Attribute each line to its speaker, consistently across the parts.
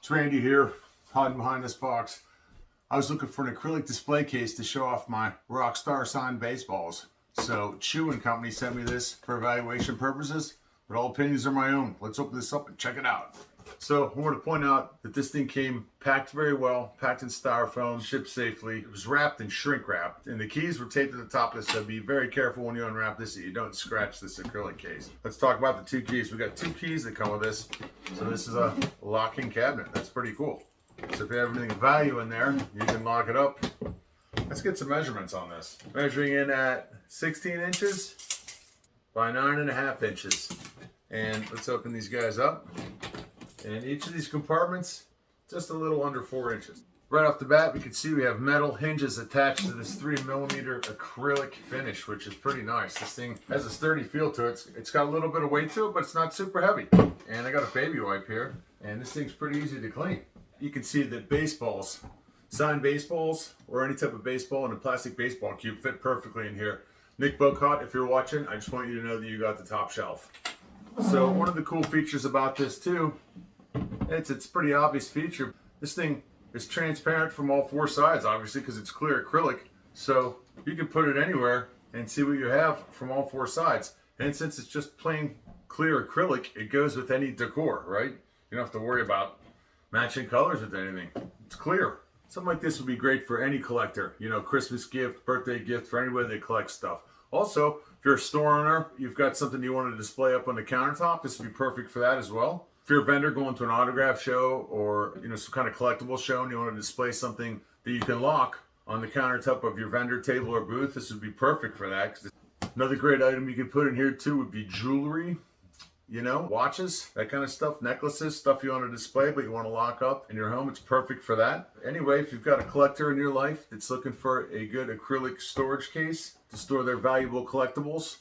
Speaker 1: It's Randy here, hiding behind this box. I was looking for an acrylic display case to show off my Rockstar signed baseballs. So Chew & Company sent me this for evaluation purposes, but all opinions are my own. Let's open this up and check it out. So I want to point out that this thing came packed very well, packed in styrofoam, shipped safely. It was wrapped in shrink wrap, and the keys were taped to the top of this, so be very careful when you unwrap this that you don't scratch this acrylic case. Let's talk about the two keys. We got two keys that come with this. So this is a locking cabinet. That's pretty cool. So if you have anything of value in there, you can lock it up. Let's get some measurements on this. Measuring in at 16 inches by 9.5 inches. And let's open these guys up. And each of these compartments, just a little under 4 inches. Right off the bat, we can see we have metal hinges attached to this 3mm acrylic finish, which is pretty nice. This thing has a sturdy feel to it. It's got a little bit of weight to it, but it's not super heavy. And I got a baby wipe here, and this thing's pretty easy to clean. You can see that baseballs, signed baseballs, or any type of baseball in a plastic baseball cube fit perfectly in here. Nick Bocott, if you're watching, I just want you to know that you got the top shelf. So one of the cool features about this too, it's a pretty obvious feature. This thing is transparent from all four sides, obviously, because it's clear acrylic. So you can put it anywhere and see what you have from all four sides. And since it's just plain clear acrylic, it goes with any decor, right? You don't have to worry about matching colors with anything. It's clear. Something like this would be great for any collector. You know, Christmas gift, birthday gift, for anybody that collects stuff. Also, if you're a store owner, you've got something you want to display up on the countertop, this would be perfect for that as well. If you're a vendor going to an autograph show or some kind of collectible show and you want to display something that you can lock on the countertop of your vendor table or booth, this would be perfect for that. Another great item you could put in here too would be jewelry, watches, that kind of stuff, necklaces, stuff you want to display but you want to lock up in your home. It's perfect for that. Anyway, if you've got a collector in your life that's looking for a good acrylic storage case to store their valuable collectibles,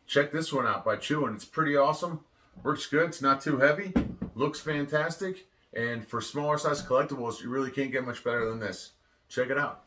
Speaker 1: check this one out by Chew. It's pretty awesome. Works good, it's not too heavy, looks fantastic, and for smaller size collectibles, you really can't get much better than this. Check it out.